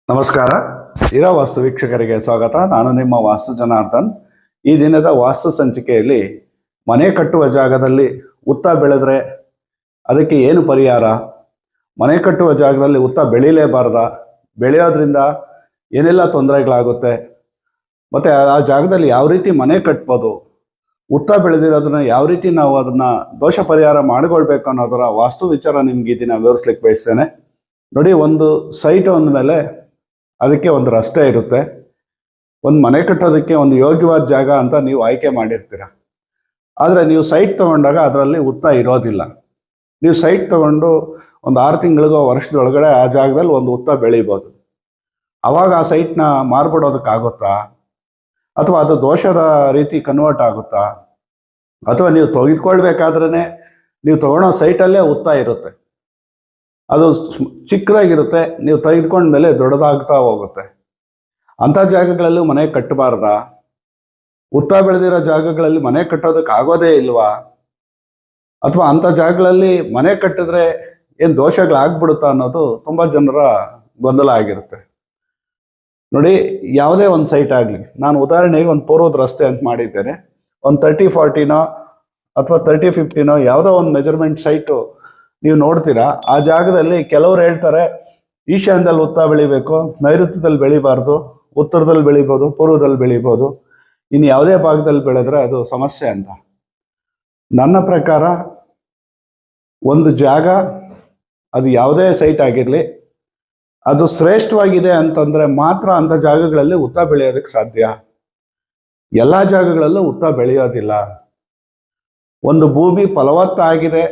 ನಮಸ್ಕಾರ. ಇರೋ ವಾಸ್ತು ವೀಕ್ಷಕರಿಗೆ ಸ್ವಾಗತ. ನಾನು ನಿಮ್ಮ ವಾಸ್ತು ಜನಾರ್ದನ್. ಈ ದಿನದ ವಾಸ್ತು ಸಂಚಿಕೆಯಲ್ಲಿ ಮನೆ ಕಟ್ಟುವ ಜಾಗದಲ್ಲಿ ಹುತ್ತ ಬೆಳೆದ್ರೆ ಅದಕ್ಕೆ ಏನು ಪರಿಹಾರ, ಮನೆ ಕಟ್ಟುವ ಜಾಗದಲ್ಲಿ ಹುತ್ತ ಬೆಳೀಲೇಬಾರ್ದ, ಬೆಳೆಯೋದ್ರಿಂದ ಏನೆಲ್ಲ ತೊಂದರೆಗಳಾಗುತ್ತೆ, ಮತ್ತು ಆ ಜಾಗದಲ್ಲಿ ಯಾವ ರೀತಿ ಮನೆ ಕಟ್ಬೋದು, ಹುತ್ತ ಬೆಳೆದಿರೋದನ್ನ ಯಾವ ರೀತಿ ನಾವು ಅದನ್ನು ದೋಷ ಪರಿಹಾರ ಮಾಡಿಕೊಳ್ಬೇಕು ಅನ್ನೋದರ ವಾಸ್ತು ವಿಚಾರ ನಿಮ್ಗೆ ಈ ದಿನ ವಿವರಿಸ್ಲಿಕ್ಕೆ ಬಯಸ್ತೇನೆ. ನೋಡಿ, ಒಂದು ಸೈಟ್ ಅಂದಮೇಲೆ ಅದಕ್ಕೆ ಒಂದು ರಸ್ತೆ ಇರುತ್ತೆ. ಒಂದು ಮನೆ ಕಟ್ಟೋದಕ್ಕೆ ಒಂದು ಯೋಗ್ಯವಾದ ಜಾಗ ಅಂತ ನೀವು ಆಯ್ಕೆ ಮಾಡಿರ್ತೀರ. ಆದರೆ ನೀವು ಸೈಟ್ ತೊಗೊಂಡಾಗ ಅದರಲ್ಲಿ ಹುತ್ತ ಇರೋದಿಲ್ಲ. ನೀವು ಸೈಟ್ ತೊಗೊಂಡು ಒಂದು 6 ತಿಂಗಳಿಗೋ ವರ್ಷದೊಳಗಡೆ ಆ ಜಾಗದಲ್ಲಿ ಒಂದು ಹುತ್ತ ಬೆಳಿಬೋದು. ಆವಾಗ ಆ ಸೈಟ್ನ ಮಾರ್ಬಿಡೋದಕ್ಕಾಗುತ್ತಾ, ಅಥವಾ ಅದು ದೋಷದ ರೀತಿ ಕನ್ವರ್ಟ್ ಆಗುತ್ತಾ, ಅಥವಾ ನೀವು ತೆಗೆದುಕೊಳ್ಬೇಕಾದ್ರೇ ನೀವು ತೊಗೊಳೋ ಸೈಟಲ್ಲೇ ಹುತ್ತ ಇರುತ್ತೆ, ಅದು ಚಿಕ್ಕದಾಗಿರುತ್ತೆ, ನೀವು ತೆಗೆದುಕೊಂಡ್ಮೇಲೆ ದೊಡ್ಡದಾಗ್ತಾ ಹೋಗುತ್ತೆ. ಅಂಥ ಜಾಗಗಳಲ್ಲೂ ಮನೆ ಕಟ್ಟಬಾರ್ದ? ಹುತ್ತ ಬೆಳೆದಿರೋ ಜಾಗಗಳಲ್ಲಿ ಮನೆ ಕಟ್ಟೋದಕ್ಕೆ ಆಗೋದೇ ಇಲ್ವಾ? ಅಥವಾ ಅಂಥ ಜಾಗಗಳಲ್ಲಿ ಮನೆ ಕಟ್ಟಿದ್ರೆ ಏನು ದೋಷಗಳಾಗ್ಬಿಡುತ್ತಾ ಅನ್ನೋದು ತುಂಬ ಜನರ ಗೊಂದಲ ಆಗಿರುತ್ತೆ. ನೋಡಿ, ಯಾವುದೇ ಒಂದು ಸೈಟ್ ಆಗಲಿ, ನಾನು ಉದಾಹರಣೆಗೆ ಒಂದು ಪೂರ್ವದ ರಸ್ತೆ ಅಂತ ಮಾಡಿದ್ದೇನೆ. ಒಂದು 30-40ನೋ ಅಥವಾ 30-50ನೋ ಯಾವುದೋ ಒಂದು ಮೆಜರ್ಮೆಂಟ್ ಸೈಟು ನೀವು ನೋಡ್ತೀರಾ. ಆ ಜಾಗದಲ್ಲಿ ಕೆಲವರು ಹೇಳ್ತಾರೆ ಈಶಾನ್ಯದಲ್ಲಿ ಹುತ್ತ ಬೆಳಿಬೇಕು, ನೈಋತ್ಯದಲ್ಲಿ ಬೆಳಿಬಾರ್ದು, ಉತ್ತರದಲ್ಲಿ ಬೆಳಿಬೋದು, ಪೂರ್ವದಲ್ಲಿ ಬೆಳಿಬೋದು, ಇನ್ನು ಯಾವುದೇ ಭಾಗದಲ್ಲಿ ಬೆಳೆದ್ರೆ ಅದು ಸಮಸ್ಯೆ ಅಂತ. ನನ್ನ ಪ್ರಕಾರ ಒಂದು ಜಾಗ, ಅದು ಯಾವುದೇ ಸೈಟ್ ಆಗಿರಲಿ, ಅದು ಶ್ರೇಷ್ಠವಾಗಿದೆ ಅಂತಂದರೆ ಮಾತ್ರ ಅಂಥ ಜಾಗಗಳಲ್ಲಿ ಹುತ್ತ ಬೆಳೆಯೋದಕ್ಕೆ ಸಾಧ್ಯ. ಎಲ್ಲ ಜಾಗಗಳಲ್ಲೂ ಹುತ್ತ ಬೆಳೆಯೋದಿಲ್ಲ. ಒಂದು ಭೂಮಿ ಫಲವತ್ತಾಗಿದೆ,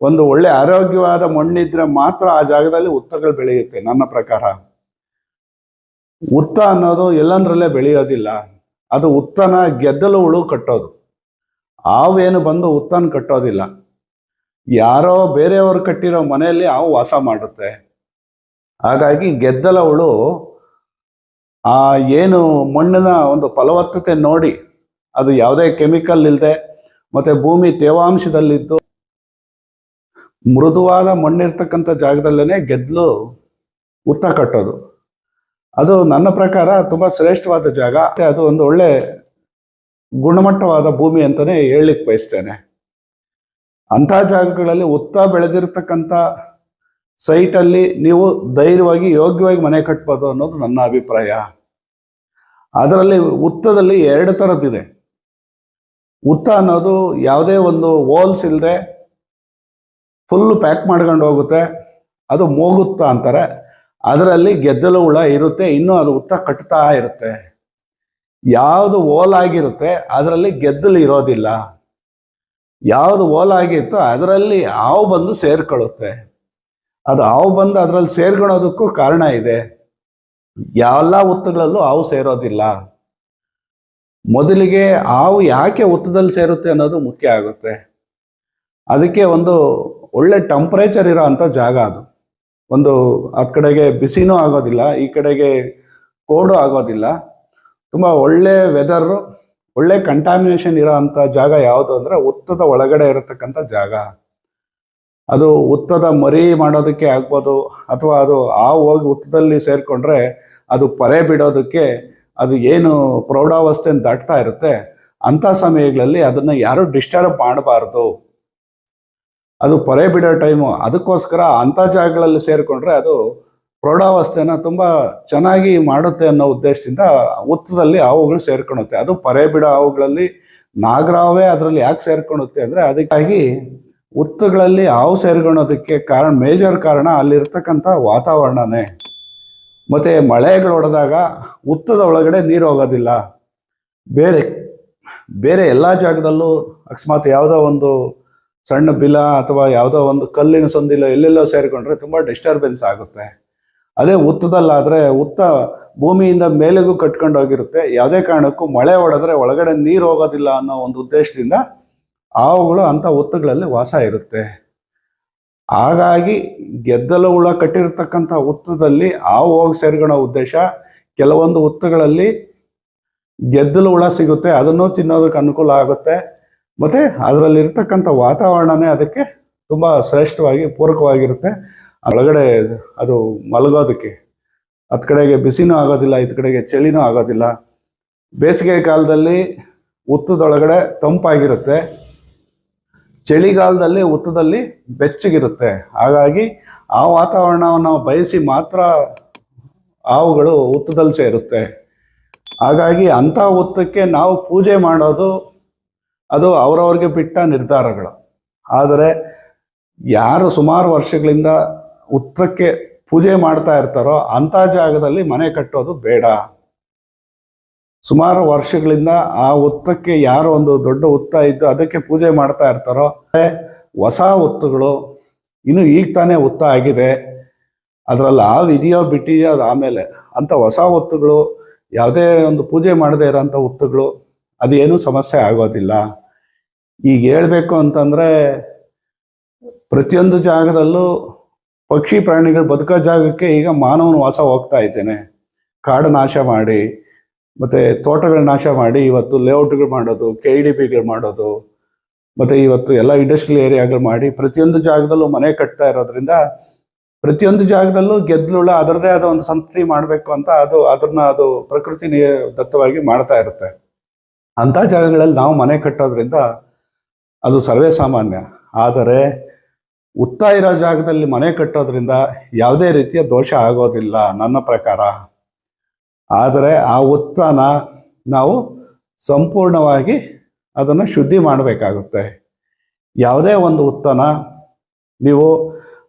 ಒಂದು ಒಳ್ಳೆ ಆರೋಗ್ಯವಾದ ಮಣ್ಣಿದ್ರೆ ಮಾತ್ರ ಆ ಜಾಗದಲ್ಲಿ ಹುತ್ತಗಳು ಬೆಳೆಯುತ್ತೆ. ನನ್ನ ಪ್ರಕಾರ ಹುತ್ತ ಅನ್ನೋದು ಎಲ್ಲಂದ್ರಲ್ಲೇ ಬೆಳೆಯೋದಿಲ್ಲ. ಅದು ಹುತ್ತನ ಗೆದ್ದಲು ಹುಳು ಕಟ್ಟೋದು. ಹಾವೇನು ಬಂದು ಹುತ್ತನ ಕಟ್ಟೋದಿಲ್ಲ. ಯಾರೋ ಬೇರೆಯವರು ಕಟ್ಟಿರೋ ಮನೆಯಲ್ಲಿ ಹಾವು ವಾಸ ಮಾಡುತ್ತೆ. ಹಾಗಾಗಿ ಗೆದ್ದಲ ಹುಳು ಆ ಏನು ಮಣ್ಣಿನ ಒಂದು ಫಲವತ್ತತೆ ನೋಡಿ, ಅದು ಯಾವುದೇ ಕೆಮಿಕಲ್ ಇಲ್ಲದೆ ಮತ್ತು ಭೂಮಿ ತೇವಾಂಶದಲ್ಲಿದ್ದು ಮೃದುವಾದ ಮಣ್ಣಿರ್ತಕ್ಕಂಥ ಜಾಗದಲ್ಲೇ ಗೆದ್ದಲು ಹುತ್ತ ಕಟ್ಟೋದು. ಅದು ನನ್ನ ಪ್ರಕಾರ ತುಂಬ ಶ್ರೇಷ್ಠವಾದ ಜಾಗ. ಅದು ಒಂದು ಒಳ್ಳೆ ಗುಣಮಟ್ಟವಾದ ಭೂಮಿ ಅಂತಲೇ ಹೇಳಲಿಕ್ಕೆ ಬಯಸ್ತೇನೆ. ಅಂಥ ಜಾಗಗಳಲ್ಲಿ ಹುತ್ತ ಬೆಳೆದಿರ್ತಕ್ಕಂಥ ಸೈಟಲ್ಲಿ ನೀವು ಧೈರ್ಯವಾಗಿ ಯೋಗ್ಯವಾಗಿ ಮನೆ ಕಟ್ಬೋದು ಅನ್ನೋದು ನನ್ನ ಅಭಿಪ್ರಾಯ. ಅದರಲ್ಲಿ ಹುತ್ತದಲ್ಲಿ 2 ಥರದ್ದಿದೆ. ಹುತ್ತ ಅನ್ನೋದು ಯಾವುದೇ ಒಂದು ಹೋಲ್ಸ್ ಇಲ್ಲದೆ ಫುಲ್ಲು ಪ್ಯಾಕ್ ಮಾಡ್ಕೊಂಡು ಹೋಗುತ್ತೆ, ಅದು ಮೂಗುತ್ತ ಅಂತಾರೆ. ಅದರಲ್ಲಿ ಗೆದ್ದಲು ಹುಳ ಇರುತ್ತೆ, ಇನ್ನೂ ಅದು ಹುತ್ತ ಕಟ್ತಾ ಇರುತ್ತೆ. ಯಾವುದು ಓಲಾಗಿರುತ್ತೆ ಅದರಲ್ಲಿ ಗೆದ್ದಲು ಇರೋದಿಲ್ಲ. ಯಾವುದು ಓಲಾಗಿರುತ್ತೋ ಅದರಲ್ಲಿ ಹಾವು ಬಂದು ಸೇರ್ಕೊಳ್ಳುತ್ತೆ. ಅದು ಹಾವು ಬಂದು ಅದರಲ್ಲಿ ಸೇರ್ಕೊಳ್ಳೋದಕ್ಕೂ ಕಾರಣ ಇದೆ. ಎಲ್ಲ ಹುತ್ತಗಳಲ್ಲೂ ಹಾವು ಸೇರೋದಿಲ್ಲ. ಮೊದಲಿಗೆ ಹಾವು ಯಾಕೆ ಹುತ್ತದಲ್ಲಿ ಸೇರುತ್ತೆ ಅನ್ನೋದು ಮುಖ್ಯ ಆಗುತ್ತೆ. ಅದಕ್ಕೆ ಒಂದು ಒಳ್ಳೆ ಟೆಂಪ್ರೇಚರ್ ಇರೋ ಅಂಥ ಜಾಗ ಅದು. ಒಂದು ಆ ಕಡೆಗೆ ಬಿಸಿನೂ ಆಗೋದಿಲ್ಲ, ಈ ಕಡೆಗೆ ಕೋಲ್ಡು ಆಗೋದಿಲ್ಲ. ತುಂಬ ಒಳ್ಳೆ ವೆದರು, ಒಳ್ಳೆ ಕಂಟಾಮಿನೇಷನ್ ಇರೋ ಅಂಥ ಜಾಗ ಯಾವುದು ಅಂದರೆ ಹುತ್ತದ ಒಳಗಡೆ ಇರತಕ್ಕಂಥ ಜಾಗ. ಅದು ಹುತ್ತದ ಮರಿ ಮಾಡೋದಕ್ಕೆ ಆಗ್ಬೋದು, ಅಥವಾ ಅದು ಹಾವು ಹೋಗಿ ಹುತ್ತದಲ್ಲಿ ಸೇರಿಕೊಂಡ್ರೆ ಅದು ಪರೆ ಬಿಡೋದಕ್ಕೆ ಅದು ಏನು ಪ್ರೌಢಾವಸ್ಥೆಯನ್ನು ದಾಟ್ತಾ ಇರುತ್ತೆ, ಅಂಥ ಸಮಯಗಳಲ್ಲಿ ಅದನ್ನು ಯಾರೂ ಡಿಸ್ಟರ್ಬ್ ಮಾಡಬಾರ್ದು. ಅದು ಪೊರೆ ಬಿಡೋ ಟೈಮು. ಅದಕ್ಕೋಸ್ಕರ ಅಂಥ ಜಾಗಗಳಲ್ಲಿ ಸೇರಿಕೊಂಡ್ರೆ ಅದು ಪ್ರೌಢಾವಸ್ಥೆನ ತುಂಬ ಚೆನ್ನಾಗಿ ಮಾಡುತ್ತೆ ಅನ್ನೋ ಉದ್ದೇಶದಿಂದ ಹುತ್ತದಲ್ಲಿ ಹಾವುಗಳು ಸೇರ್ಕೊಳುತ್ತೆ. ಅದು ಪೊರೆ ಬಿಡೋ ಹಾವುಗಳಲ್ಲಿ ನಾಗರಾವೇ ಅದರಲ್ಲಿ ಯಾಕೆ ಸೇರ್ಕೊಳುತ್ತೆ ಅಂದರೆ ಅದಕ್ಕಾಗಿ ಹುತ್ತಗಳಲ್ಲಿ ಹಾವು ಸೇರ್ಕೊಳೋದಕ್ಕೆ ಮೇಜರ್ ಕಾರಣ ಅಲ್ಲಿರ್ತಕ್ಕಂಥ ವಾತಾವರಣನೇ. ಮತ್ತು ಮಳೆಗಳು ಹೊಡೆದಾಗ ಹುತ್ತದ ಒಳಗಡೆ ನೀರು ಹೋಗೋದಿಲ್ಲ. ಬೇರೆ ಎಲ್ಲ ಜಾಗದಲ್ಲೂ ಅಕಸ್ಮಾತ್ ಯಾವುದೋ ಒಂದು ಸಣ್ಣ ಬಿಲ ಅಥವಾ ಯಾವುದೋ ಒಂದು ಕಲ್ಲಿನ ಸಂದಿಲ್ಲ ಎಲ್ಲೆಲ್ಲೋ ಸೇರಿಕೊಂಡ್ರೆ ತುಂಬ ಡಿಸ್ಟರ್ಬೆನ್ಸ್ ಆಗುತ್ತೆ. ಅದೇ ಹುತ್ತದಲ್ಲಾದರೆ ಹುತ್ತ ಭೂಮಿಯಿಂದ ಮೇಲೆಗೂ ಕಟ್ಕೊಂಡು ಹೋಗಿರುತ್ತೆ. ಯಾವುದೇ ಕಾರಣಕ್ಕೂ ಮಳೆ ಹೊಡೆದ್ರೆ ಒಳಗಡೆ ನೀರು ಹೋಗೋದಿಲ್ಲ ಅನ್ನೋ ಒಂದು ಉದ್ದೇಶದಿಂದ ಹಾವುಗಳು ಅಂಥ ಹುತ್ತಗಳಲ್ಲಿ ವಾಸ ಇರುತ್ತೆ. ಹಾಗಾಗಿ ಗೆದ್ದಲು ಹುಳ ಕಟ್ಟಿರ್ತಕ್ಕಂಥ ಹುತ್ತದಲ್ಲಿ ಹಾವು ಹೋಗಿ ಸೇರ್ಕೊಳ್ಳೋ ಉದ್ದೇಶ. ಕೆಲವೊಂದು ಹುತ್ತಗಳಲ್ಲಿ ಗೆದ್ದಲು ಹುಳ ಸಿಗುತ್ತೆ, ಅದನ್ನು ತಿನ್ನೋದಕ್ಕೆ ಅನುಕೂಲ ಆಗುತ್ತೆ. ಮತ್ತು ಅದರಲ್ಲಿರ್ತಕ್ಕಂಥ ವಾತಾವರಣನೇ ಅದಕ್ಕೆ ತುಂಬ ಶ್ರೇಷ್ಠವಾಗಿ ಪೂರಕವಾಗಿರುತ್ತೆ. ಒಳಗಡೆ ಅದು ಮಲಗೋದಕ್ಕೆ ಹತ್ತು ಕಡೆಗೆ ಬಿಸಿನೂ ಆಗೋದಿಲ್ಲ, ಇತ್ತು ಕಡೆಗೆ ಚಳಿನೂ ಆಗೋದಿಲ್ಲ. ಬೇಸಿಗೆ ಕಾಲದಲ್ಲಿ ಉತ್ತದೊಳಗಡೆ ತಂಪಾಗಿರುತ್ತೆ, ಚಳಿಗಾಲದಲ್ಲಿ ಉತ್ತದಲ್ಲಿ ಬೆಚ್ಚಗಿರುತ್ತೆ. ಹಾಗಾಗಿ ಆ ವಾತಾವರಣವನ್ನು ಬಯಸಿ ಮಾತ್ರ ಹಾವುಗಳು ಉತ್ತದಲ್ಲಿ ಸೇರುತ್ತೆ. ಹಾಗಾಗಿ ಅಂಥ ಉತ್ತಕ್ಕೆ ನಾವು ಪೂಜೆ ಮಾಡೋದು ಅದು ಅವರವ್ರಿಗೆ ಬಿಟ್ಟ ನಿರ್ಧಾರಗಳು. ಆದರೆ ಯಾರು ಸುಮಾರು ವರ್ಷಗಳಿಂದ ಉತ್ತಕ್ಕೆ ಪೂಜೆ ಮಾಡ್ತಾ ಇರ್ತಾರೋ ಅಂಥ ಜಾಗದಲ್ಲಿ ಮನೆ ಕಟ್ಟೋದು ಬೇಡ. ಸುಮಾರು ವರ್ಷಗಳಿಂದ ಆ ಉತ್ತಕ್ಕೆ ಯಾರು ಒಂದು ದೊಡ್ಡ ಉತ್ತ ಇದ್ದು ಅದಕ್ಕೆ ಪೂಜೆ ಮಾಡ್ತಾ ಇರ್ತಾರೋ, ಹೊಸ ಉತ್ತುಗಳು ಇನ್ನು ಈಗ ತಾನೇ ಉತ್ತ ಆಗಿದೆ, ಅದರಲ್ಲಿ ಇದೆಯೋ ಬಿಟ್ಟಿದೆಯೋ ಅದು ಆಮೇಲೆ, ಅಂಥ ಹೊಸ ಉತ್ತುಗಳು ಯಾವುದೇ ಒಂದು ಪೂಜೆ ಮಾಡದೇ ಇರೋಂಥ ಉತ್ತುಗಳು ಅದೇನೂ ಸಮಸ್ಯೆ ಆಗೋದಿಲ್ಲ. ಈಗ ಹೇಳಬೇಕು ಅಂತಂದರೆ ಪ್ರತಿಯೊಂದು ಜಾಗದಲ್ಲೂ ಪಕ್ಷಿ ಪ್ರಾಣಿಗಳು ಬದುಕೋ ಜಾಗಕ್ಕೆ ಈಗ ಮಾನವನ ವಾಸ ಹೋಗ್ತಾ ಇದ್ದೇನೆ. ಕಾಡು ನಾಶ ಮಾಡಿ ಮತ್ತು ತೋಟಗಳ ನಾಶ ಮಾಡಿ ಇವತ್ತು ಲೇಔಟ್ಗಳು ಮಾಡೋದು, KIDBಗಳು ಮಾಡೋದು, ಮತ್ತು ಇವತ್ತು ಎಲ್ಲ ಇಂಡಸ್ಟ್ರಿಯಲ್ ಏರಿಯಾಗಳು ಮಾಡಿ ಪ್ರತಿಯೊಂದು ಜಾಗದಲ್ಲೂ ಮನೆ ಕಟ್ತಾ ಇರೋದ್ರಿಂದ ಪ್ರತಿಯೊಂದು ಜಾಗದಲ್ಲೂ ಗೆದ್ಲುಳ ಅದರದೇ ಆದ ಒಂದು ಸಂತತಿ ಮಾಡಬೇಕು ಅಂತ ಅದು ಪ್ರಕೃತಿ ದತ್ತವಾಗಿ ಮಾಡ್ತಾ ಇರುತ್ತೆ. ಅಂಥ ಜಾಗಗಳಲ್ಲಿ ನಾವು ಮನೆ ಕಟ್ಟೋದ್ರಿಂದ ಅದು ಸರ್ವೇ ಸಾಮಾನ್ಯ. ಆದರೆ ಉತ್ತ ಇರೋ ಜಾಗದಲ್ಲಿ ಮನೆ ಕಟ್ಟೋದ್ರಿಂದ ಯಾವುದೇ ರೀತಿಯ ದೋಷ ಆಗೋದಿಲ್ಲ ನನ್ನ ಪ್ರಕಾರ. ಆದರೆ ಆ ಉತ್ತನ ನಾವು ಸಂಪೂರ್ಣವಾಗಿ ಅದನ್ನು ಶುದ್ಧಿ ಮಾಡಬೇಕಾಗುತ್ತೆ. ಯಾವುದೇ ಒಂದು ಉತ್ತನ ನೀವು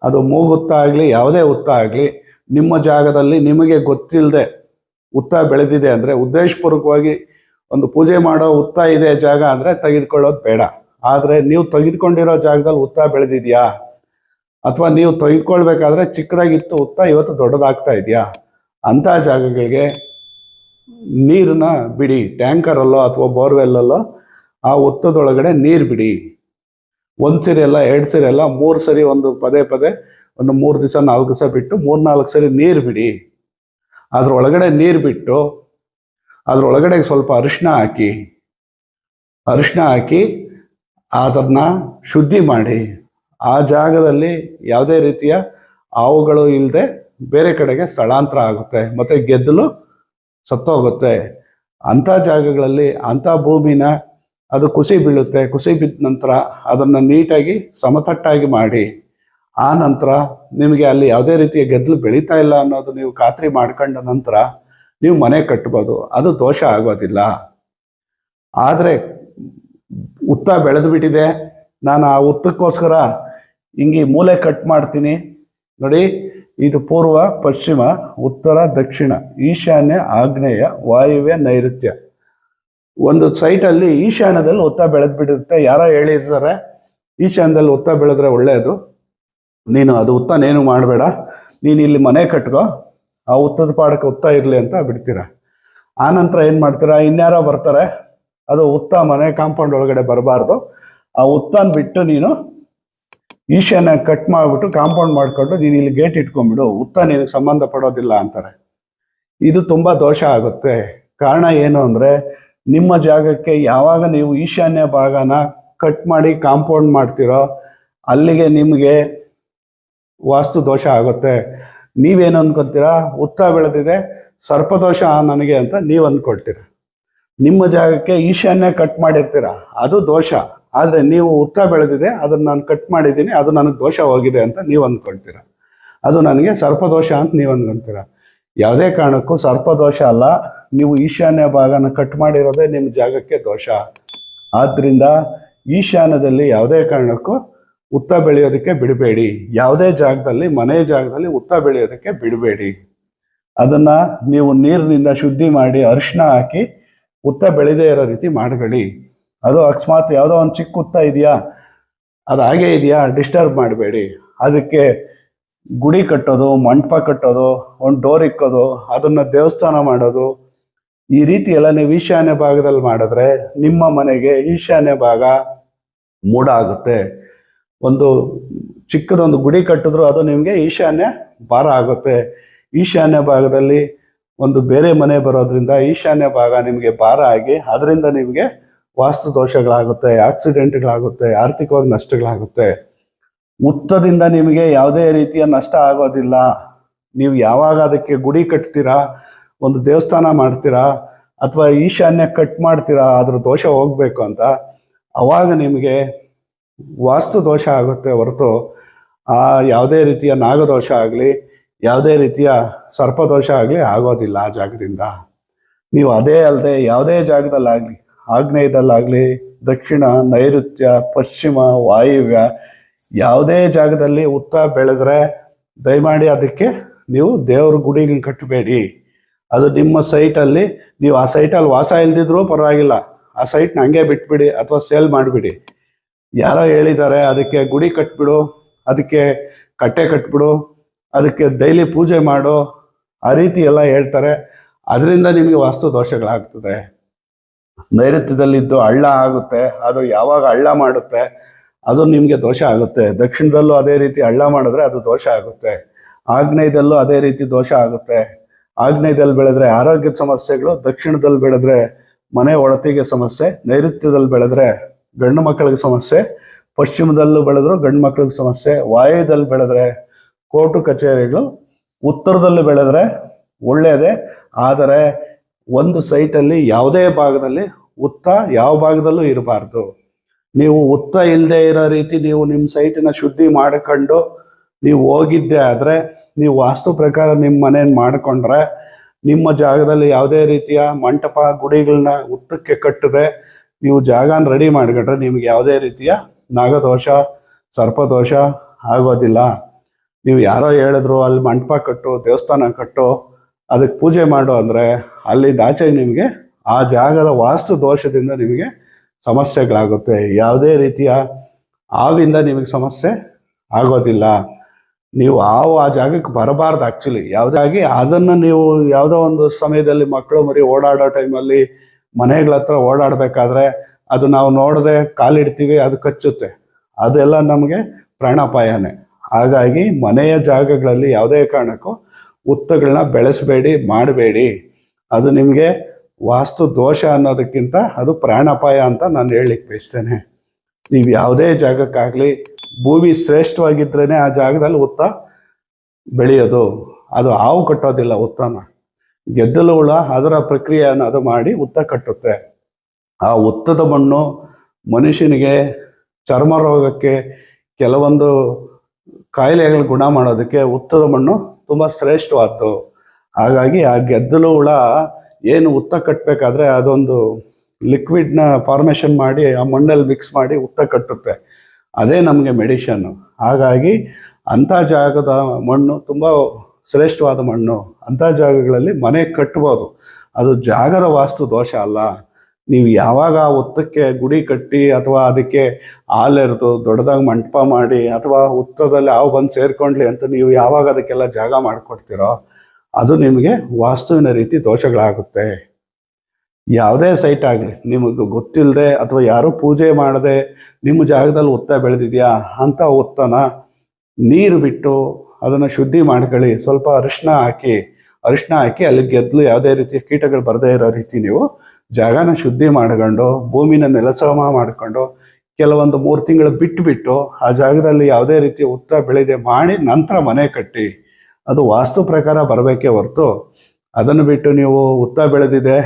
ಅದು ಮೂಗುತ್ತ ಆಗಲಿ ಯಾವುದೇ ಉತ್ತ ಆಗಲಿ ನಿಮ್ಮ ಜಾಗದಲ್ಲಿ ನಿಮಗೆ ಗೊತ್ತಿಲ್ಲದೆ ಉತ್ತ ಬೆಳೆದಿದೆ ಅಂದರೆ ಉದ್ದೇಶಪೂರ್ವಕವಾಗಿ ಒಂದು ಪೂಜೆ ಮಾಡೋ ಉತ್ತ ಇದೆ ಜಾಗ ಅಂದರೆ ತೆಗೆದುಕೊಳ್ಳೋದು ಬೇಡ. ಆದರೆ ನೀವು ತೆಗೆದುಕೊಂಡಿರೋ ಜಾಗದಲ್ಲಿ ಉತ್ತ ಬೆಳೆದಿದೆಯಾ, ಅಥವಾ ನೀವು ತೆಗೆದುಕೊಳ್ಬೇಕಾದ್ರೆ ಚಿಕ್ಕದಾಗಿತ್ತು ಉತ್ತ ಇವತ್ತು ದೊಡ್ಡದಾಗ್ತಾ ಇದೆಯಾ, ಅಂಥ ಜಾಗಗಳಿಗೆ ನೀರನ್ನ ಬಿಡಿ. ಟ್ಯಾಂಕರಲ್ಲೋ ಅಥವಾ ಬೋರ್ವೆಲ್ಲಲ್ಲೋ ಆ ಉತ್ತದೊಳಗಡೆ ನೀರು ಬಿಡಿ. ಒಂದು ಸರಿ ಅಲ್ಲ, 2 ಸರಿ ಅಲ್ಲ, 3 ಸರಿ, ಒಂದು ಪದೇ ಒಂದು 3 ದಿವಸ 4 ದಿವಸ ಬಿಟ್ಟು 3-4 ಸರಿ ನೀರು ಬಿಡಿ. ಅದ್ರೊಳಗಡೆ ನೀರು ಬಿಟ್ಟು ಅದ್ರೊಳಗಡೆ ಸ್ವಲ್ಪ ಅರಿಶಿನ ಹಾಕಿ ಅದನ್ನ ಶುದ್ಧಿ ಮಾಡಿ. ಆ ಜಾಗದಲ್ಲಿ ಯಾವುದೇ ರೀತಿಯ ಹಾವುಗಳು ಇಲ್ಲದೆ ಬೇರೆ ಕಡೆಗೆ ಸ್ಥಳಾಂತರ ಆಗುತ್ತೆ, ಮತ್ತು ಗೆದ್ದಲು ಸತ್ತೋಗುತ್ತೆ. ಅಂಥ ಜಾಗಗಳಲ್ಲಿ ಅಂಥ ಭೂಮಿನ ಅದು ಕುಸಿ ಬೀಳುತ್ತೆ. ಕುಸಿ ಬಿದ್ದ ನಂತರ ಅದನ್ನು ನೀಟಾಗಿ ಸಮತಟ್ಟಾಗಿ ಮಾಡಿ, ಆ ನಂತರ ನಿಮಗೆ ಅಲ್ಲಿ ಯಾವುದೇ ರೀತಿಯ ಗೆದ್ದಲು ಬೆಳೀತಾ ಇಲ್ಲ ಅನ್ನೋದು ನೀವು ಖಾತ್ರಿ ಮಾಡ್ಕೊಂಡ ನಂತರ ನೀವು ಮನೆ ಕಟ್ಬೋದು, ಅದು ದೋಷ ಆಗೋದಿಲ್ಲ. ಆದರೆ ಉತ್ತ ಬೆಳೆದು ಬಿಟ್ಟಿದೆ, ನಾನು ಆ ಉತ್ತಕ್ಕೋಸ್ಕರ ಹಿಂಗೆ ಮೂಲೆ ಕಟ್ ಮಾಡ್ತೀನಿ ನೋಡಿ. ಇದು ಪೂರ್ವ, ಪಶ್ಚಿಮ, ಉತ್ತರ, ದಕ್ಷಿಣ, ಈಶಾನ್ಯ, ಆಗ್ನೇಯ, ವಾಯುವ್ಯ, ನೈಋತ್ಯ. ಒಂದು ಸೈಟಲ್ಲಿ ಈಶಾನ್ಯದಲ್ಲಿ ಉತ್ತ ಬೆಳೆದು ಬಿಡುತ್ತೆ. ಯಾರೋ ಹೇಳಿರ್ತಾರೆ ಈಶಾನ್ಯದಲ್ಲಿ ಉತ್ತ ಬೆಳೆದ್ರೆ ಒಳ್ಳೆಯದು, ನೀನು ಅದು ಉತ್ತನೇನು ಮಾಡಬೇಡ, ನೀನು ಇಲ್ಲಿ ಮನೆ ಕಟ್ಕೋ, ಆ ಉತ್ತದ ಪಾಡಕ್ಕೆ ಉತ್ತ ಇರಲಿ ಅಂತ ಬಿಡ್ತೀರ. ಆನಂತರ ಏನು ಮಾಡ್ತೀರಾ, ಇನ್ಯಾರೋ ಬರ್ತಾರೆ, ಅದು ಉತ್ತ ಮನೆ ಕಾಂಪೌಂಡ್ ಒಳಗಡೆ ಬರಬಾರ್ದು, ಆ ಉತ್ತನ ಬಿಟ್ಟು ನೀನು ಈಶಾನ್ಯ ಕಟ್ ಮಾಡಿಬಿಟ್ಟು ಕಾಂಪೌಂಡ್ ಮಾಡಿಕೊಂಡು ನೀನು ಇಲ್ಲಿ ಗೇಟ್ ಇಟ್ಕೊಂಡ್ಬಿಡು, ಉತ್ತ ನಿನಗೆ ಸಂಬಂಧ ಪಡೋದಿಲ್ಲ ಅಂತಾರೆ. ಇದು ತುಂಬ ದೋಷ ಆಗುತ್ತೆ. ಕಾರಣ ಏನು ಅಂದರೆ, ನಿಮ್ಮ ಜಾಗಕ್ಕೆ ಯಾವಾಗ ನೀವು ಈಶಾನ್ಯ ಭಾಗನ ಕಟ್ ಮಾಡಿ ಕಾಂಪೌಂಡ್ ಮಾಡ್ತೀರೋ ಅಲ್ಲಿಗೆ ನಿಮಗೆ ವಾಸ್ತು ದೋಷ ಆಗುತ್ತೆ. ನೀವೇನು ಅಂದ್ಕೊತೀರಾ, ಉತ್ತ ಬೆಳೆದಿದೆ ಸರ್ಪದೋಷ ನನಗೆ ಅಂತ ನೀವು ಅಂದ್ಕೊಳ್ತೀರ. ನಿಮ್ಮ ಜಾಗಕ್ಕೆ ಈಶಾನ್ಯ ಕಟ್ ಮಾಡಿರ್ತೀರ, ಅದು ದೋಷ. ಆದರೆ ನೀವು ಉತ್ತ ಬೆಳೆದಿದೆ, ಅದನ್ನು ನಾನು ಕಟ್ ಮಾಡಿದ್ದೀನಿ, ಅದು ನನಗೆ ದೋಷ ಹೋಗಿದೆ ಅಂತ ನೀವು ಅಂದ್ಕೊಳ್ತೀರ. ಅದು ನನಗೆ ಸರ್ಪದೋಷ ಅಂತ ನೀವು ಅಂದ್ಕೊಳ್ತೀರ. ಯಾವುದೇ ಕಾರಣಕ್ಕೂ ಸರ್ಪದೋಷ ಅಲ್ಲ, ನೀವು ಈಶಾನ್ಯ ಭಾಗನ ಕಟ್ ಮಾಡಿರೋದೇ ನಿಮ್ಮ ಜಾಗಕ್ಕೆ ದೋಷ. ಆದ್ದರಿಂದ ಈಶಾನ್ಯದಲ್ಲಿ ಯಾವುದೇ ಕಾರಣಕ್ಕೂ ಉತ್ತ ಬೆಳೆಯೋದಕ್ಕೆ ಬಿಡಬೇಡಿ. ಯಾವುದೇ ಜಾಗದಲ್ಲಿ, ಮನೆ ಜಾಗದಲ್ಲಿ ಉತ್ತ ಬೆಳೆಯೋದಕ್ಕೆ ಬಿಡಬೇಡಿ. ಅದನ್ನು ನೀವು ನೀರಿನಿಂದ ಶುದ್ಧಿ ಮಾಡಿ ಅರಿಶಿನ ಹಾಕಿ ಉತ್ತ ಬೆಳೆದೇ ಇರೋ ರೀತಿ ಮಾಡ್ಕೊಳ್ಳಿ. ಅದು ಅಕಸ್ಮಾತ್ ಯಾವುದೋ ಒಂದು ಚಿಕ್ಕ ಉತ್ತ ಇದೆಯಾ, ಅದು ಹಾಗೇ ಇದೆಯಾ, ಡಿಸ್ಟರ್ಬ್ ಮಾಡಬೇಡಿ. ಅದಕ್ಕೆ ಗುಡಿ ಕಟ್ಟೋದು, ಮಂಟಪ ಕಟ್ಟೋದು, ಒಂದು ಡೋರ್ ಇಕ್ಕೋದು, ಅದನ್ನು ದೇವಸ್ಥಾನ ಮಾಡೋದು, ಈ ರೀತಿ ಎಲ್ಲ ನೀವು ಈಶಾನ್ಯ ಭಾಗದಲ್ಲಿ ಮಾಡಿದ್ರೆ ನಿಮ್ಮ ಮನೆಗೆ ಈಶಾನ್ಯ ಭಾಗ ಮೂಢ ಆಗುತ್ತೆ. ಒಂದು ಚಿಕ್ಕದೊಂದು ಗುಡಿ ಕಟ್ಟಿದ್ರು ಅದು ನಿಮಗೆ ಈಶಾನ್ಯ ಭಾರ ಆಗುತ್ತೆ. ಈಶಾನ್ಯ ಭಾಗದಲ್ಲಿ ಒಂದು ಬೇರೆ ಮನೆ ಬರೋದ್ರಿಂದ ಈಶಾನ್ಯ ಭಾಗ ನಿಮಗೆ ಭಾರ ಆಗಿ ಅದರಿಂದ ನಿಮಗೆ ವಾಸ್ತು ದೋಷಗಳಾಗುತ್ತೆ, ಆಕ್ಸಿಡೆಂಟ್ಗಳಾಗುತ್ತೆ, ಆರ್ಥಿಕವಾಗಿ ನಷ್ಟಗಳಾಗುತ್ತೆ. ಉತ್ತದಿಂದ ನಿಮಗೆ ಯಾವುದೇ ರೀತಿಯ ನಷ್ಟ ಆಗೋದಿಲ್ಲ. ನೀವು ಯಾವಾಗ ಅದಕ್ಕೆ ಗುಡಿ ಕಟ್ತೀರಾ, ಒಂದು ದೇವಸ್ಥಾನ ಮಾಡ್ತೀರಾ, ಅಥವಾ ಈಶಾನ್ಯ ಕಟ್ ಮಾಡ್ತೀರಾ ಅದ್ರ ದೋಷ ಹೋಗ್ಬೇಕು ಅಂತ, ಅವಾಗ ನಿಮಗೆ ವಾಸ್ತು ದೋಷ ಆಗುತ್ತೆ ಹೊರತು ಯಾವುದೇ ರೀತಿಯ ನಾಗದೋಷ ಆಗಲಿ, ಯಾವುದೇ ರೀತಿಯ ಸರ್ಪದೋಷ ಆಗಲಿ ಆಗೋದಿಲ್ಲ ಆ ಜಾಗದಿಂದ. ನೀವು ಅದೇ ಅಲ್ಲದೆ ಯಾವುದೇ ಜಾಗದಲ್ಲಾಗಲಿ, ಆಗ್ನೇಯದಲ್ಲಾಗಲಿ, ದಕ್ಷಿಣ, ನೈಋತ್ಯ, ಪಶ್ಚಿಮ, ವಾಯುವ್ಯ, ಯಾವುದೇ ಜಾಗದಲ್ಲಿ ಹುತ್ತ ಬೆಳೆದ್ರೆ ದಯಮಾಡಿ ಅದಕ್ಕೆ ನೀವು ದೇವ್ರ ಗುಡಿಗಳು ಕಟ್ಟಬೇಡಿ. ಅದು ನಿಮ್ಮ ಸೈಟಲ್ಲಿ, ನೀವು ಆ ಸೈಟಲ್ಲಿ ವಾಸ ಇಲ್ದಿದ್ರೂ ಪರವಾಗಿಲ್ಲ, ಆ ಸೈಟ್ನ ಹಂಗೆ ಬಿಟ್ಬಿಡಿ ಅಥವಾ ಸೇಲ್ ಮಾಡಿಬಿಡಿ. ಯಾರೋ ಹೇಳಿದ್ದಾರೆ ಅದಕ್ಕೆ ಗುಡಿ ಕಟ್ಬಿಡು, ಅದಕ್ಕೆ ಕಟ್ಟೆ ಕಟ್ಬಿಡು, ಅದಕ್ಕೆ ಡೈಲಿ ಪೂಜೆ ಮಾಡು, ಆ ರೀತಿ ಎಲ್ಲ ಹೇಳ್ತಾರೆ. ಅದರಿಂದ ನಿಮಗೆ ವಾಸ್ತು ದೋಷಗಳಾಗ್ತದೆ. ನೈಋತ್ಯದಲ್ಲಿದ್ದು ಹಳ್ಳ ಆಗುತ್ತೆ, ಅದು ಯಾವಾಗ ಹಳ್ಳ ಮಾಡುತ್ತೆ ಅದು ನಿಮಗೆ ದೋಷ ಆಗುತ್ತೆ. ದಕ್ಷಿಣದಲ್ಲೂ ಅದೇ ರೀತಿ ಹಳ್ಳ ಮಾಡಿದ್ರೆ ಅದು ದೋಷ ಆಗುತ್ತೆ. ಆಗ್ನೇಯದಲ್ಲೂ ಅದೇ ರೀತಿ ದೋಷ ಆಗುತ್ತೆ. ಆಗ್ನೇಯದಲ್ಲಿ ಬೆಳೆದ್ರೆ ಆರೋಗ್ಯದ ಸಮಸ್ಯೆಗಳು, ದಕ್ಷಿಣದಲ್ಲಿ ಬೆಳೆದ್ರೆ ಮನೆ ಒಳತಿಗೆ ಸಮಸ್ಯೆ, ನೈಋತ್ಯದಲ್ಲಿ ಬೆಳೆದ್ರೆ ಗಂಡು ಮಕ್ಕಳಿಗೆ ಸಮಸ್ಯೆ, ಪಶ್ಚಿಮದಲ್ಲೂ ಬೆಳೆದ್ರು ಗಂಡು ಮಕ್ಕಳಿಗೆ ಸಮಸ್ಯೆ, ವಾಯುದಲ್ಲಿ ಬೆಳೆದ್ರೆ ಕೋರ್ಟು ಕಚೇರಿಗಳು, ಉತ್ತರದಲ್ಲಿ ಬೆಳೆದ್ರೆ ಒಳ್ಳೆಯದೇ. ಆದರೆ ಒಂದು ಸೈಟಲ್ಲಿ ಯಾವುದೇ ಭಾಗದಲ್ಲಿ ಹುತ್ತ ಯಾವ ಭಾಗದಲ್ಲೂ ಇರಬಾರ್ದು. ನೀವು ಹುತ್ತ ಇಲ್ಲದೆ ಇರೋ ರೀತಿ ನೀವು ನಿಮ್ಮ ಸೈಟಿನ ಶುದ್ಧಿ ಮಾಡಿಕೊಂಡು ನೀವು ಹೋಗಿದ್ದೆ ಆದರೆ, ನೀವು ವಾಸ್ತು ಪ್ರಕಾರ ನಿಮ್ಮ ಮನೇನ ಮಾಡಿಕೊಂಡ್ರೆ, ನಿಮ್ಮ ಜಾಗದಲ್ಲಿ ಯಾವುದೇ ರೀತಿಯ ಮಂಟಪ ಗುಡಿಗಳನ್ನ ಹುತ್ತಕ್ಕೆ ಕಟ್ಟದೆ ನೀವು ಜಾಗನ ರೆಡಿ ಮಾಡಿಕೊಂಡ್ರೆ ನಿಮಗೆ ಯಾವುದೇ ರೀತಿಯ ನಾಗದೋಷ, ಸರ್ಪದೋಷ ಆಗೋದಿಲ್ಲ. ನೀವು ಯಾರೋ ಹೇಳಿದ್ರು ಅಲ್ಲಿ ಮಂಟಪ ಕಟ್ಟು, ದೇವಸ್ಥಾನ ಕಟ್ಟು, ಅದಕ್ಕೆ ಪೂಜೆ ಮಾಡು ಅಂದರೆ ಅಲ್ಲಿಂದ ಆಚೆಗೆ ನಿಮಗೆ ಆ ಜಾಗದ ವಾಸ್ತು ದೋಷದಿಂದ ನಿಮಗೆ ಸಮಸ್ಯೆಗಳಾಗುತ್ತೆ. ಯಾವುದೇ ರೀತಿಯ ಹಾವಿಂದ ನಿಮಗೆ ಸಮಸ್ಯೆ ಆಗೋದಿಲ್ಲ. ನೀವು ಹಾವು ಆ ಜಾಗಕ್ಕೆ ಬರಬಾರ್ದು ಆ್ಯಕ್ಚುಲಿ. ಯಾವುದಾಗಿ ಅದನ್ನು ನೀವು ಯಾವುದೋ ಒಂದು ಸಮಯದಲ್ಲಿ ಮಕ್ಕಳು ಮರಿ ಓಡಾಡೋ ಟೈಮಲ್ಲಿ ಮನೆಗಳ ಹತ್ರ ಓಡಾಡಬೇಕಾದ್ರೆ ಅದು ನಾವು ನೋಡದೆ ಕಾಲಿಡ್ತೀವಿ, ಅದು ಕಚ್ಚುತ್ತೆ, ಅದೆಲ್ಲ ನಮಗೆ ಪ್ರಾಣಾಪಾಯನೇ. ಹಾಗಾಗಿ ಮನೆಯ ಜಾಗಗಳಲ್ಲಿ ಯಾವುದೇ ಕಾರಣಕ್ಕೂ ಹುತ್ತಗಳನ್ನ ಬೆಳೆಸಬೇಡಿ, ಮಾಡಬೇಡಿ. ಅದು ನಿಮಗೆ ವಾಸ್ತು ದೋಷ ಅನ್ನೋದಕ್ಕಿಂತ ಅದು ಪ್ರಾಣಾಪಾಯ ಅಂತ ನಾನು ಹೇಳಲಿಕ್ಕೆ ಬಯಸ್ತೇನೆ. ನೀವು ಯಾವುದೇ ಜಾಗಕ್ಕಾಗಲಿ ಭೂಮಿ ಶ್ರೇಷ್ಠವಾಗಿದ್ರೇ ಆ ಜಾಗದಲ್ಲಿ ಹುತ್ತ ಬೆಳೆಯೋದು. ಅದು ಹಾವು ಕಟ್ಟೋದಿಲ್ಲ ಹುತ್ತನ. ಗೆದ್ದಲು ಹುಳ ಅದರ ಪ್ರಕ್ರಿಯೆಯನ್ನು ಅದು ಮಾಡಿ ಹುತ್ತ ಕಟ್ಟುತ್ತೆ. ಆ ಹುತ್ತದ ಮಣ್ಣು ಮನುಷ್ಯನಿಗೆ ಚರ್ಮ ರೋಗಕ್ಕೆ, ಕೆಲವೊಂದು ಕಾಯಿಲೆಗಳು ಗುಣ ಮಾಡೋದಕ್ಕೆ ಹುತ್ತದ ಮಣ್ಣು ತುಂಬ ಶ್ರೇಷ್ಠವಾದ್ದು. ಹಾಗಾಗಿ ಆ ಗೆದ್ದಲು ಹುಳ ಏನು ಹುತ್ತ ಕಟ್ಟಬೇಕಾದ್ರೆ ಅದೊಂದು ಲಿಕ್ವಿಡ್ನ ಫಾರ್ಮೇಷನ್ ಮಾಡಿ ಆ ಮಣ್ಣಲ್ಲಿ ಮಿಕ್ಸ್ ಮಾಡಿ ಹುತ್ತ ಕಟ್ಟುತ್ತೆ. ಅದೇ ನಮಗೆ ಮೆಡಿಷನ್ನು. ಹಾಗಾಗಿ ಅಂಥ ಜಾಗದ ಮಣ್ಣು ತುಂಬ ಶ್ರೇಷ್ಠವಾದ ಮಣ್ಣು. ಅಂಥ ಜಾಗಗಳಲ್ಲಿ ಮನೆ ಕಟ್ಬೋದು. ಅದು ಜಾಗದ ವಾಸ್ತು ದೋಷ ಅಲ್ಲ. ನೀವು ಯಾವಾಗ ಆ ಹುತ್ತಕ್ಕೆ ಗುಡಿ ಕಟ್ಟಿ ಅಥವಾ ಅದಕ್ಕೆ ಹಾಲೆರೆದು ದೊಡ್ಡದಾಗಿ ಮಂಟಪ ಮಾಡಿ ಅಥವಾ ಹುತ್ತದಲ್ಲಿ ಹಾವು ಬಂದು ಸೇರ್ಕೊಂಡ್ಲಿ ಅಂತ ನೀವು ಯಾವಾಗ ಅದಕ್ಕೆಲ್ಲ ಜಾಗ ಮಾಡಿಕೊಡ್ತೀರೋ ಅದು ನಿಮಗೆ ವಾಸ್ತುವಿನ ರೀತಿ ದೋಷಗಳಾಗುತ್ತೆ. ಯಾವುದೇ ಸೈಟ್ ಆಗಲಿ ನಿಮಗೆ ಗೊತ್ತಿಲ್ಲದೆ ಅಥವಾ ಯಾರೂ ಪೂಜೆ ಮಾಡದೆ ನಿಮ್ಮ ಜಾಗದಲ್ಲಿ ಹುತ್ತ ಬೆಳೆದಿದೆಯಾ ಅಂಥ ಹುತ್ತನ ನೀರು ಬಿಟ್ಟು ಅದನ್ನು ಶುದ್ಧಿ ಮಾಡ್ಕೊಳ್ಳಿ. ಸ್ವಲ್ಪ ಅರಿಶಿನ ಹಾಕಿ ಅಲ್ಲಿ ಗೆದ್ದಲು ಯಾವುದೇ ರೀತಿಯ ಕೀಟಗಳು ಬರದೇ ಇರೋ ರೀತಿ ನೀವು ಜಾಗನ ಶುದ್ಧಿ ಮಾಡ್ಕೊಂಡು ಭೂಮಿನ ನೆಲಸಮ ಮಾಡಿಕೊಂಡು ಕೆಲವೊಂದು 3 ತಿಂಗಳು ಬಿಟ್ಟು ಆ ಜಾಗದಲ್ಲಿ ಯಾವುದೇ ರೀತಿಯ ಹುತ್ತ ಬೆಳೆದೆ ಮಾಡಿ ನಂತರ ಮನೆ ಕಟ್ಟಿ. ಅದು ವಾಸ್ತು ಪ್ರಕಾರ ಬರಬೇಕೇ ಹೊರತು ಅದನ್ನು ಬಿಟ್ಟು ನೀವು ಹುತ್ತ ಬೆಳೆದಿದೆ,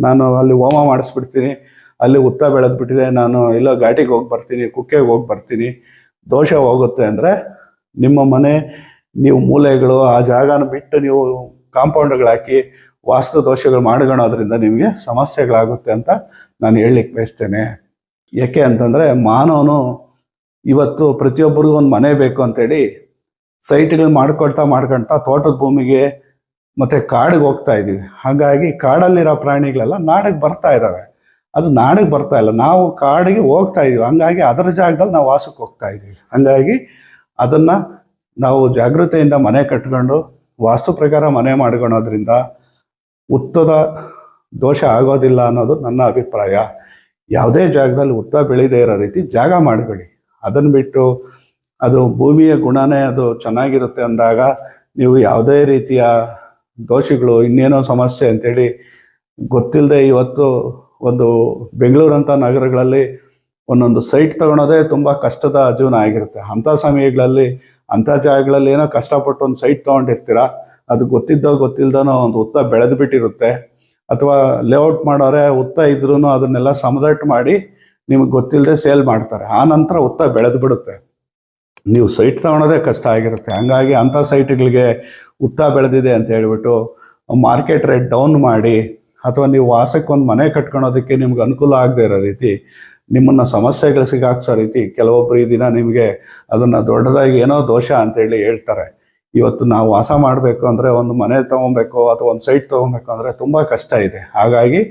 ನಾನು ಅಲ್ಲಿ ಹೋಮ ಮಾಡಿಸ್ಬಿಡ್ತೀನಿ, ಅಲ್ಲಿ ಹುತ್ತ ಬೆಳೆದ್ಬಿಟ್ಟಿದೆ, ನಾನು ಎಲ್ಲೋ ಘಾಟಿಗೆ ಹೋಗಿ ಬರ್ತೀನಿ, ಕುಕ್ಕೆಗೆ ಹೋಗಿ ಬರ್ತೀನಿ, ದೋಷ ಹೋಗುತ್ತೆ ಅಂದರೆ ನಿಮ್ಮ ಮನೆ ನೀವು ಮೂಲೆಗಳು ಆ ಜಾಗನ ಬಿಟ್ಟು ನೀವು ಕಾಂಪೌಂಡ್ಗಳು ಹಾಕಿ ವಾಸ್ತು ದೋಷಗಳು ಮಾಡ್ಕೊಳ್ಳೋದ್ರಿಂದ ನಿಮಗೆ ಸಮಸ್ಯೆಗಳಾಗುತ್ತೆ ಅಂತ ನಾನು ಹೇಳಲಿಕ್ಕೆ ಬಯಸ್ತೇನೆ. ಯಾಕೆ ಅಂತಂದರೆ ಮಾನವನು ಇವತ್ತು ಪ್ರತಿಯೊಬ್ಬರಿಗೂ ಒಂದು ಮನೆ ಬೇಕು ಅಂತೇಳಿ ಸೈಟ್ಗಳು ಮಾಡ್ಕೊಳ್ತಾ ತೋಟದ ಭೂಮಿಗೆ ಮತ್ತು ಕಾಡಿಗೆ ಹೋಗ್ತಾ ಇದ್ದೀವಿ. ಹಾಗಾಗಿ ಕಾಡಲ್ಲಿರೋ ಪ್ರಾಣಿಗಳೆಲ್ಲ ನಾಡಿಗೆ ಬರ್ತಾ ಇದ್ದಾವೆ. ಅದು ನಾಡಿಗೆ ಬರ್ತಾ ಇಲ್ಲ, ನಾವು ಕಾಡಿಗೆ ಹೋಗ್ತಾ ಇದ್ದೀವಿ. ಹಂಗಾಗಿ ಅದರ ಜಾಗದಲ್ಲಿ ನಾವು ವಾಸಕ್ಕೆ ಹೋಗ್ತಾ ಇದ್ದೀವಿ. ಹಾಗಾಗಿ ಅದನ್ನು ನಾವು ಜಾಗೃತೆಯಿಂದ ಮನೆ ಕಟ್ಕೊಂಡು ವಾಸ್ತು ಪ್ರಕಾರ ಮನೆ ಮಾಡ್ಕೊಳೋದ್ರಿಂದ ಹುತ್ತದ ದೋಷ ಆಗೋದಿಲ್ಲ ಅನ್ನೋದು ನನ್ನ ಅಭಿಪ್ರಾಯ. ಯಾವುದೇ ಜಾಗದಲ್ಲಿ ಹುತ್ತ ಬೆಳೀದೇ ಇರೋ ರೀತಿ ಜಾಗ ಮಾಡ್ಕೊಳ್ಳಿ. ಅದನ್ನು ಬಿಟ್ಟು ಅದು ಭೂಮಿಯ ಗುಣನೇ ಅದು ಚೆನ್ನಾಗಿರುತ್ತೆ ಅಂದಾಗ ನೀವು ಯಾವುದೇ ರೀತಿಯ ದೋಷಗಳು ಇನ್ನೇನೋ ಸಮಸ್ಯೆ ಅಂತೇಳಿ ಗೊತ್ತಿಲ್ಲದೆ ಇವತ್ತು ಒಂದು ಬೆಂಗಳೂರಂಥ ನಗರಗಳಲ್ಲಿ ಒಂದೊಂದು ಸೈಟ್ ತೊಗೊಳೋದೇ ತುಂಬ ಕಷ್ಟದ ಜೀವನ ಆಗಿರುತ್ತೆ. ಅಂಥ ಸಮಯಗಳಲ್ಲಿ ಅಂಥ ಜಾಗಗಳಲ್ಲಿ ಏನೋ ಕಷ್ಟಪಟ್ಟು ಒಂದು ಸೈಟ್ ತೊಗೊಂಡಿರ್ತೀರ, ಅದು ಗೊತ್ತಿಲ್ದನೋ ಒಂದು ಹುತ್ತ ಬೆಳೆದು ಬಿಟ್ಟಿರುತ್ತೆ. ಅಥವಾ ಲೇಔಟ್ ಮಾಡೋರೆ ಹುತ್ತ ಇದ್ರೂ ಅದನ್ನೆಲ್ಲ ಸಮದಟ್ಟು ಮಾಡಿ ನಿಮಗೆ ಗೊತ್ತಿಲ್ಲದೆ ಸೇಲ್ ಮಾಡ್ತಾರೆ. ಆ ನಂತರ ಹುತ್ತ ಬೆಳೆದು ಬಿಡುತ್ತೆ, ನೀವು ಸೈಟ್ ತಗೊಳೋದೇ ಕಷ್ಟ ಆಗಿರುತ್ತೆ. ಹಂಗಾಗಿ ಅಂಥ ಸೈಟ್ಗಳಿಗೆ ಹುತ್ತ ಬೆಳೆದಿದೆ ಅಂತ ಹೇಳ್ಬಿಟ್ಟು ಮಾರ್ಕೆಟ್ ರೇಟ್ ಡೌನ್ ಮಾಡಿ, ಅಥವಾ ನೀವು ವಾಸಕ್ಕೊಂದು ಮನೆ ಕಟ್ಕೊಳೋದಕ್ಕೆ ನಿಮ್ಗೆ ಅನುಕೂಲ ಆಗದೆ ಇರೋ ರೀತಿ ನಿಮ್ಮನ್ನು ಸಮಸ್ಯೆಗಳು ಸಿಗಾಕ್ಸೋ ರೀತಿ ಕೆಲವೊಬ್ಬರು ಈ ದಿನ ನಿಮಗೆ ಅದನ್ನು ದೊಡ್ಡದಾಗಿ ಏನೋ ದೋಷ ಅಂತೇಳಿ ಹೇಳ್ತಾರೆ. ಇವತ್ತು ನಾವು ವಾಸ ಮಾಡಬೇಕು ಅಂದರೆ ಒಂದು ಮನೆ ತೊಗೊಬೇಕು ಅಥವಾ ಒಂದು ಸೈಟ್ ತೊಗೊಬೇಕು ಅಂದರೆ ತುಂಬ ಕಷ್ಟ ಇದೆ. ಹಾಗಾಗಿ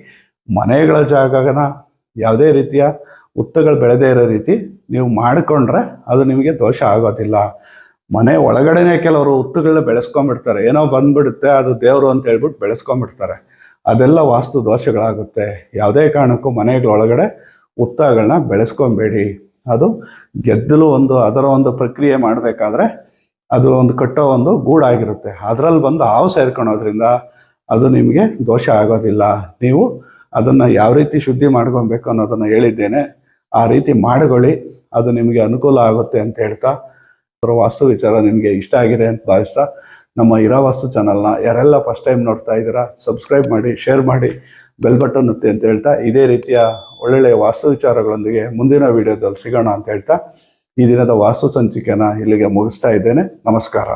ಮನೆಗಳ ಜಾಗನ ಯಾವುದೇ ರೀತಿಯ ಹುತ್ತಗಳು ಬೆಳೆದೇ ಇರೋ ರೀತಿ ನೀವು ಮಾಡಿಕೊಂಡ್ರೆ ಅದು ನಿಮಗೆ ದೋಷ ಆಗೋದಿಲ್ಲ. ಮನೆ ಒಳಗಡೆನೇ ಕೆಲವರು ಹುತ್ತುಗಳನ್ನ ಬೆಳೆಸ್ಕೊಂಡ್ಬಿಡ್ತಾರೆ, ಏನೋ ಬಂದ್ಬಿಡುತ್ತೆ ಅದು ದೇವರು ಅಂತ ಹೇಳ್ಬಿಟ್ಟು ಬೆಳೆಸ್ಕೊಂಡ್ಬಿಡ್ತಾರೆ. ಅದೆಲ್ಲ ವಾಸ್ತು ದೋಷಗಳಾಗುತ್ತೆ. ಯಾವುದೇ ಕಾರಣಕ್ಕೂ ಮನೆಗಳೊಳಗಡೆ ಹುತ್ತಗಳನ್ನ ಬೆಳೆಸ್ಕೊಬೇಡಿ. ಅದು ಗೆದ್ದಲು ಅದರ ಒಂದು ಪ್ರಕ್ರಿಯೆ ಮಾಡಬೇಕಾದ್ರೆ ಅದು ಒಂದು ಕಟ್ಟೋ ಒಂದು ಗೂಡಾಗಿರುತ್ತೆ, ಅದರಲ್ಲಿ ಬಂದು ಹಾವು ಸೇರ್ಕೊಳೋದ್ರಿಂದ ಅದು ನಿಮಗೆ ದೋಷ ಆಗೋದಿಲ್ಲ. ನೀವು ಅದನ್ನು ಯಾವ ರೀತಿ ಶುದ್ಧಿ ಮಾಡ್ಕೊಬೇಕು ಅನ್ನೋದನ್ನು ಹೇಳಿದ್ದೇನೆ, ಆ ರೀತಿ ಮಾಡಿಕೊಳ್ಳಿ, ಅದು ನಿಮಗೆ ಅನುಕೂಲ ಆಗುತ್ತೆ ಅಂತ ಹೇಳ್ತಾ, ವಾಸ್ತು ವಿಚಾರ ನಿಮಗೆ ಇಷ್ಟ ಆಗಿದೆ ಅಂತ ಭಾವಿಸ್ತಾ ನಮ್ಮ ಇರಾವಾಸ್ತು ಚಾನಲ್ನ ಯಾರೆಲ್ಲ ಫಸ್ಟ್ ಟೈಮ್ ನೋಡ್ತಾ ಇದ್ದೀರಾ ಸಬ್ಸ್ಕ್ರೈಬ್ ಮಾಡಿ, ಶೇರ್ ಮಾಡಿ, ಬೆಲ್ ಬಟನ್ ಒತ್ತಿ ಅಂತ ಹೇಳ್ತಾ ಇದೇ ರೀತಿಯ ಒಳ್ಳೊಳ್ಳೆಯ ವಾಸ್ತು ವಿಚಾರಗಳೊಂದಿಗೆ ಮುಂದಿನ ವಿಡಿಯೋದಲ್ಲಿ ಸಿಗೋಣ ಅಂತ ಹೇಳ್ತಾ ಈ ದಿನದ ವಾಸ್ತು ಸಂಚಿಕೆನ ಇಲ್ಲಿಗೆ ಮುಗಿಸ್ತಾ ಇದ್ದೇನೆ. ನಮಸ್ಕಾರ.